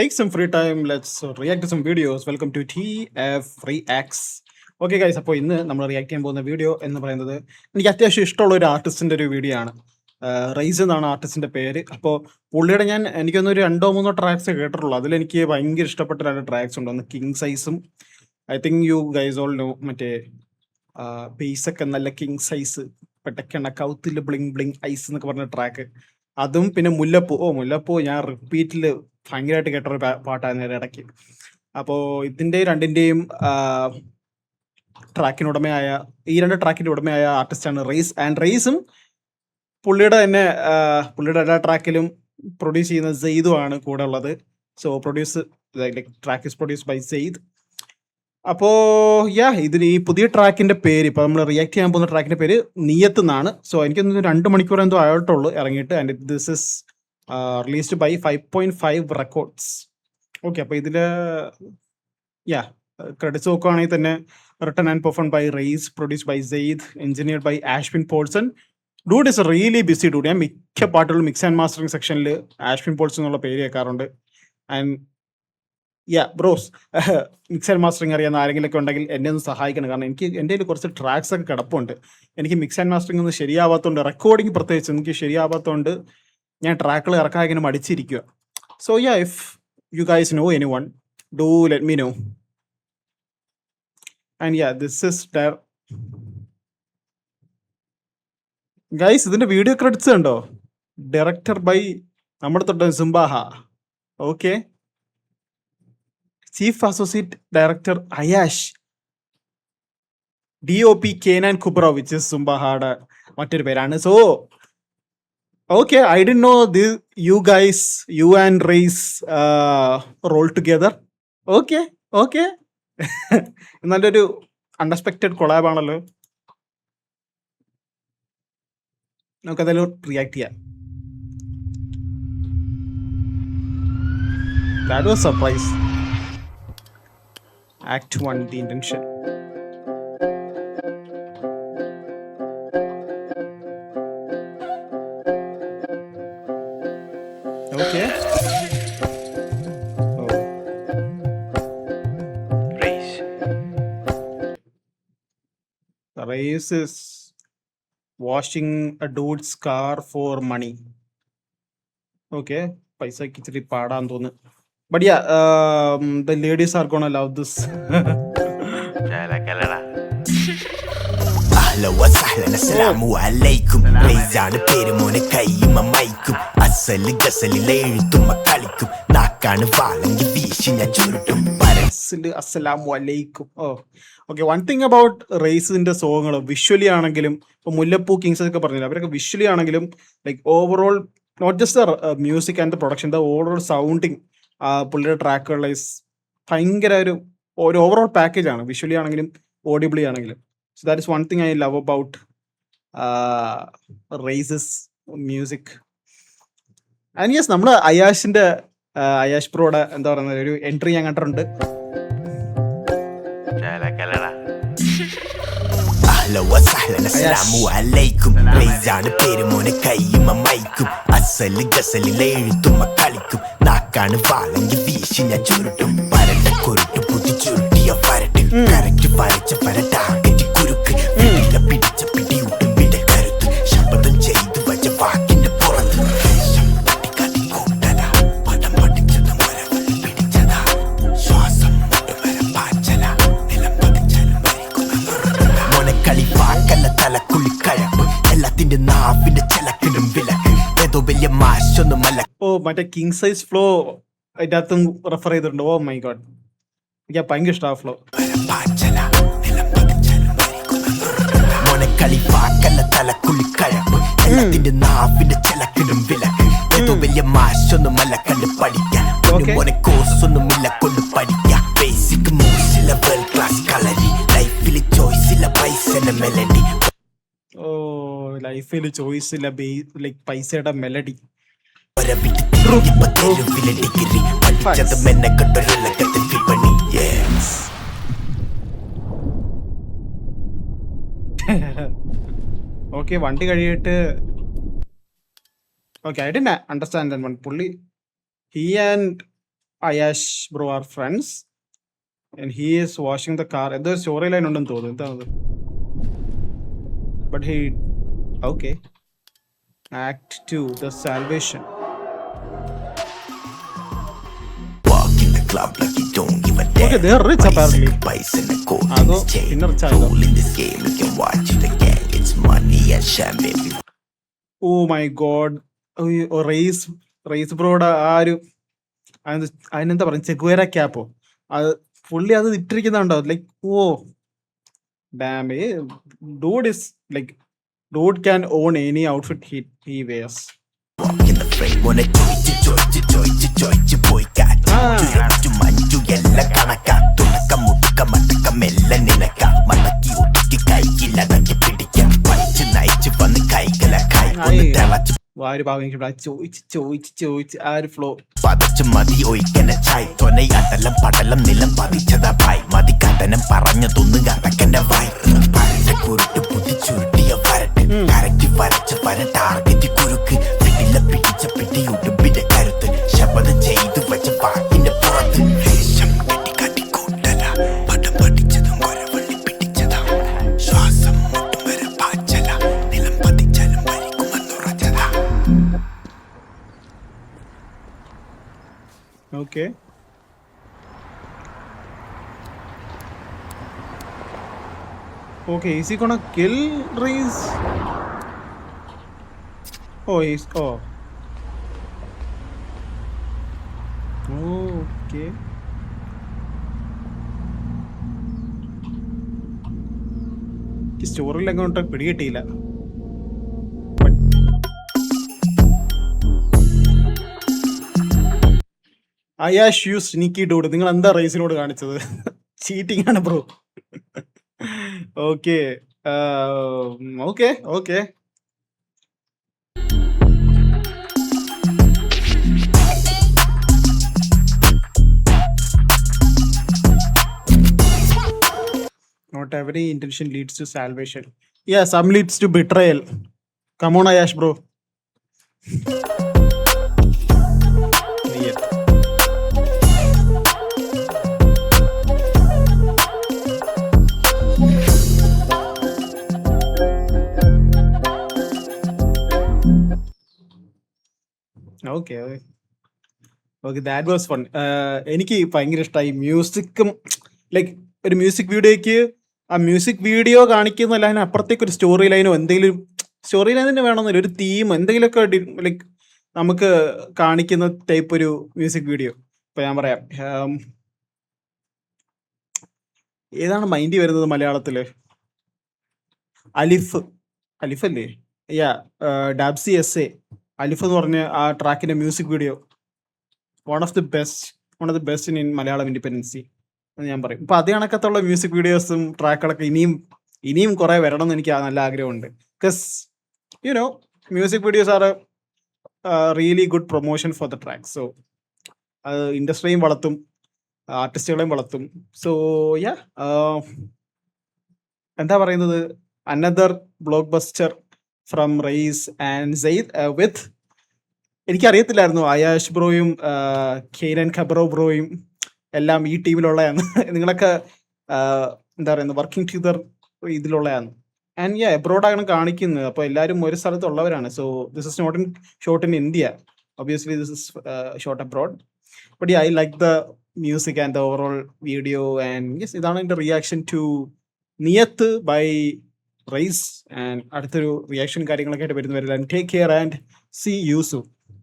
take some free time. Let's react to some videos. Welcome to TF Reacts. Okay guys, അപ്പോൾ ഇന്ന് നമ്മൾ react ചെയ്യാൻ പോകുന്ന video എന്ന് പറയുന്നത് എനിക്ക് അത്യാവശ്യം ഇഷ്ടമുള്ള ഒരു ആർട്ടിസ്റ്റിൻ്റെ ഒരു വീഡിയോ ആണ്. റൈസ് എന്നാണ് ആർട്ടിസ്റ്റിൻ്റെ പേര്. അപ്പോൾ പുള്ളിയുടെ എനിക്കൊന്നൊരു 2-3 ട്രാക്സ് കേട്ടിട്ടുള്ളൂ. അതിലെനിക്ക് ഭയങ്കര ഇഷ്ടപ്പെട്ട 2 ട്രാക്സ് ഉണ്ട്. ഒന്ന് കിങ് സൈസും, I think you guys all know, മറ്റേ ബേസൊക്കെ നല്ല കിങ് സൈസ് പെട്ടക്കണ കൗത്തിൽ ബ്ലിങ് ബ്ലിങ് ഐസ് എന്നൊക്കെ പറഞ്ഞ ട്രാക്ക്. അതും പിന്നെ മുല്ലപ്പൂ ഞാൻ റിപ്പീറ്റിൽ ഭയങ്കരമായിട്ട് കേട്ടൊരു പാട്ടായിരുന്നു ഇടയ്ക്ക്. അപ്പോൾ ഇതിൻ്റെ രണ്ടിൻ്റെയും ട്രാക്കിനുടമയായ ഈ 2 ട്രാക്കിൻ്റെ ഉടമയായ ആർട്ടിസ്റ്റാണ് റൈസ്. ആൻഡ് റൈസും പുള്ളിയുടെ എല്ലാ ട്രാക്കിലും പ്രൊഡ്യൂസ് ചെയ്യുന്ന സെയ്ദു ആണ് കൂടെ ഉള്ളത്. So track is produce by Syed. അപ്പോൾ ഇതിന് ഈ പുതിയ ട്രാക്കിൻ്റെ പേര്, ഇപ്പോൾ നമ്മൾ റിയാക്ട് ചെയ്യാൻ പോകുന്ന ട്രാക്കിൻ്റെ പേര് നിയത്ത് എന്നാണ്. സോ എനിക്കൊന്ന് 2 മണിക്കൂർ എന്തോ ആയിട്ടുള്ളൂ ഇറങ്ങിയിട്ട്. And this is released by 5.5 records. Okay, അപ്പോൾ ഇതിൽ ക്രെഡിറ്റ്സ് നോക്കുകയാണെങ്കിൽ തന്നെ written and perform by Rise, produce by Syed, engineered by Ashwin Paulson. Dude is really busy dude. ഞാൻ മിക്ക പാട്ടുകളും മിക്സ് ആൻഡ് മാസ്റ്ററിംഗ് സെക്ഷനിൽ ആഷ്വിൻ പോൾസൺ എന്നുള്ള പേര് കേൾക്കാറുണ്ട്. And bros, mix and mastering അറിയാവുന്ന ആരെങ്കിലുമൊക്കെ ഉണ്ടെങ്കിൽ എന്നെ ഒന്ന് സഹായിക്കണം. കാരണം എൻ്റെ കയ്യിൽ കുറച്ച് ട്രാക്സ് ഒക്കെ കിടപ്പുണ്ട്. എനിക്ക് മിക്സ് ആൻഡ് മാസ്റ്ററിംഗ് ഒന്നും ശരിയാവാത്തതുകൊണ്ട്, റെക്കോർഡിങ് പ്രത്യേകിച്ച് എനിക്ക് ശരിയാവാത്തതുകൊണ്ട് ഞാൻ ട്രാക്കുകൾ ഇറക്കാൻ ഇങ്ങനെ മടിച്ചിരിക്കുക. So if you guys know anyone, do let me know. And this is guys, ഇതിന്റെ വീഡിയോ ക്രെഡിറ്റ്സ് ഉണ്ടോ? ഡയറക്ടർ ബൈ നമ്മുടെ തൊട്ട് Sumbaha. Okay, chief associate director Ayash, DOP Kenan Kubra, which is സുംബാഹയുടെ മറ്റൊരു പേരാണ്. So okay, I didn't know this, you and Race roll together. Okay. നല്ലൊരു unexpected collab ആണല്ലോ. നമുക്കതെല്ലാം react ചെയ്യാം. That was surprise. Act 1, the intention. Okay. Race is washing a dude's car for money. Okay, paisa ki chiri paada an thonu. But the ladies are gonna love this. أهلا وسهلا السلام عليكم റൈസാണ് പേര് മോനെ കയ്യുമ മൈക്കും അസല് ഗസലിലെ എഴുത്തുമ്മ കളിക്കും നാക്കാണ് വാളെങ്കിൽ വീശി ഞാൻ ചുരുട്ടും അസ്സലാമു അലൈക്കും. ഓക്കെ, വൺ തിങ് അബൌട്ട് റൈസിന്റെ സോങ്ങുകൾ വിഷ്വലി ആണെങ്കിലും, ഇപ്പോൾ മുല്ലപ്പൂ കിങ്സ് ഒക്കെ പറഞ്ഞില്ല, അവരൊക്കെ വിഷ്വലി ആണെങ്കിലും like overall not just the music and the production, the overall sounding പുള്ളിയുടെ ട്രാക്കുകൾ ഈസ് ഭയങ്കര ഒരു ഓവറോൾ പാക്കേജ് ആണ്, വിഷ്വലി ആണെങ്കിലും ഓഡിബിളി ആണെങ്കിലും. So that is one thing I love about Race's music. And yes, നമ്മൾ അയാഷ് പ്രോയുടെ എന്താ പറയുന്നത് ഒരു എൻട്രി ഞാൻ കണ്ടിട്ടുണ്ട്. أهلا وسهلا السلام عليكم റൈസാണ് പേര് മോനെ കയ്യുമ മൈക്കും അസല് ഗസലിലെ എഴുത്തുമ്മ കളിക്കും നാക്കാണ് വാളെങ്കിൽ വീശി ഞാൻ ചുരുട്ടും പരട്ട കൊരുട്ട് പുതി ചുരുട്ടിയ പരട്ട് കറക്റ്റ് വരച്ച പരട്ടാകറ്റി കുരുക്ക് വീട്ടിലെ പിടിച്ച പിടിയൂട്ടും വിട കരുത്ത് ശബ്ദം ചെയ്തു വച്ച വാക്കിന്റെ പുറത്ത് പടം പഠിച്ചത് മരവൽ പിടിച്ചതാ ശ്വാസം മുട്ടുവര പാച്ചല നിലം പതിച്ചാലും മോനെ കളി വാക്കല്ല തലക്കുള്ളി കഴപ്പ് എല്ലാത്തിന്റെ നാവിന്റെ ചിലക്കിടും വിലക്ക് ഏതോ വലിയ മാശൊന്നുമല്ല. മറ്റേ കിങ് സൈസ് ഫ്ലോ അതിൻ്റെ അകത്തും റെഫർ ചെയ്തിട്ടുണ്ട്. ഓ മൈ ഗോഡ്, എനിക്ക് ഭയങ്കര ഇഷ്ടമാണ് ഫ്ലോ. കളി വാക്കല്ല തലക്കുള്ളി കഴപ്പ് എല്ലാത്തിന്റെ നാവിന്റെ ചിലക്കിടും വിലക്ക് ഏതോ വലിയ മാശൊന്നുമല്ല കണ്ട് പഠിക്കാൻ മോനെ കോഴ്സൊന്നുമില്ല കൊണ്ട് പഠിക്കാം ബേസിക് മൂസില വേൾഡ് ക്ലാസ് കളരി ലൈഫിൽ ചോയ്സില്ല പൈസയുടെ മെലഡി. ലൈഫിൽ ചോയ്സ് ഇല്ല, ലൈക്ക് പൈസയുടെ മെലഡി. ഡിഗ്രി പഠിച്ചത് മെന്നെക്കൊണ്ടൊരുലകത്തിൽ വിപണി. ഓക്കെ, വണ്ടി കഴിയിട്ട് okay, I didn't understand that one. പുള്ളി he and Ayash bro are friends and he is washing the car. There's a storyline ഉണ്ടെന്ന് തോന്നുന്നു. എന്താണ്? But he okay. Act 2, the salvation. Walk in the club like you don't give a damn. Okay, they are rich apparently. Spice and the coke in അതോ this chain. പിന്നെ rich ആയതോ? Fool in this game, you can watch it again. It's money and champagne. Oh my god. Raze ബ്രോയുടെ ആ ഒരു അതിനെന്താ പറയുക, Che Guevara ക്യാപ്പോ, അത് പുള്ളി അത് ഇട്ടിരിക്കുന്നുണ്ടോ? Like oh damn, dude is like dude can on any outfit he wears. Walk in the frame, wanna ചോയ്ച്ച് പോയി കാറ്റ് മഞ്ജു എല്ലാം കണക്കാ. തുണക്കം മുടുക്കം മടക്കം എല്ലാം നിനക്ക. മടക്കി ഒതുക്കി കൈക്കില്ലടക്കി പിടിക്കാം. പഠിച്ച് നയിച്ച് വന്ന് കൈകളായി ഒന്ന് തിളച്ച് വാര് ഭാഗം ചോദിച്ച് ആ ഒരു ഫ്ലോ. പതച്ച് മതി ഒഴിക്കണ ചായ്. തൊനൈ അടലം പടലം നിലം പതിച്ചതാ ഭായ്. മതി കടനം പറഞ്ഞതൊന്ന് കടക്കന്റെ വായ്. പരട്ട കുരുട്ട് പുതി ചുരുട്ടിയ വരട്ട്. കരക്കി വരച്ച വര ടാർഗറ്റ് കുരുക്ക്. പിടില പിടിച്ച പിടി ഉടുമ്പിന്റെ കരുത്ത്. ശപഥം ചെയ്തു വെച്ച വാക്കിന്റെ പുറത്ത്. ദേശം വെട്ടിക്കാട്ടി കൂട്ടല. പടം പഠിച്ചതും കൊരവള്ളി പിടിച്ചതാ. ശ്വാസം മുട്ടും വരെ പാച്ചല. നിലം പതിച്ചാലും ഭരിക്കുമെന്നുറച്ചതാ. Okay. Okay, is he gonna kill Reese? Oh, he's okay. ഈ സ്റ്റോറിയിൽ അങ്ങോട്ട് പിടികിട്ടിയില്ല. അയാഷ് യു സ്നീക്കി ഡൂഡ്, നിങ്ങൾ എന്താ റേസിനോട് കാണിച്ചത്? ചീറ്റിംഗ് ആണ് bro. Okay okay okay. Not every intention leads to salvation. Yeah, some leads to betrayal. Come on, Ayash bro. Yeah. Okay. Okay, that was fun. എനിക്ക് ഭയങ്കര ഇഷ്ടമായി മ്യൂസിക്കും. ലൈക്ക് ഒരു മ്യൂസിക് വീഡിയോയ്ക്ക് ആ മ്യൂസിക് വീഡിയോ കാണിക്കുന്നല്ല, അതിനപ്പുറത്തേക്ക് ഒരു സ്റ്റോറി ലൈനോ എന്തെങ്കിലും, സ്റ്റോറി ലൈൻ തന്നെ വേണമെന്നില്ല, ഒരു തീം എന്തെങ്കിലുമൊക്കെ ലൈക്ക് നമുക്ക് കാണിക്കുന്ന ടൈപ്പ് ഒരു മ്യൂസിക് വീഡിയോ. ഇപ്പൊ ഞാൻ പറയാം, ഏതാണ് മൈൻഡിൽ വരുന്നത് മലയാളത്തില്? അലിഫ് അല്ലേ? യാ, ഡാബ്സി എസ് എ അലിഫ് എന്ന് പറഞ്ഞ ആ ട്രാക്കിന്റെ music video one of the best in Malayalam independency എന്ന് ഞാൻ പറയും. ഇപ്പൊ അതേ കണക്കത്തുള്ള മ്യൂസിക് വീഡിയോസും ട്രാക്കുകളൊക്കെ ഇനിയും കുറെ വരണം എന്ന് എനിക്ക് നല്ല ആഗ്രഹമുണ്ട്. Because you know music videos are really good promotion for the track. So അത് ഇൻഡസ്ട്രിയും വളർത്തും, ആർട്ടിസ്റ്റുകളെയും വളർത്തും. സോ യാ, എന്താ പറയുന്നത്, another blockbuster from Raze and said with, എനിക്കറിയത്തില്ലായിരുന്നു അയാഷ് ബ്രോയും കെയ്നൻ ഖബറോ ബ്രോയും എല്ലാം ഈ ടീമിലുള്ളതാണ്. നിങ്ങളൊക്കെ എന്താ പറയുന്നത്, വർക്കിംഗ് ടുഗദർ ഇതിലുള്ളതാണ്. ആൻഡ് യാ, എബ്രോഡാണ് കാണിക്കുന്നത്. അപ്പോൾ എല്ലാവരും ഒരു സ്ഥലത്തുള്ളവരാണ്. So this is not shot in India, obviously this is shot abroad. But yeah, I like the music and the overall video. And yes, ഇതാണ് എൻ്റെ reaction to Niyath by Raze. And അടുത്തൊരു reaction കാര്യങ്ങളൊക്കെ ആയിട്ട് വരുന്നവരെല്ലാം take care and see you soon.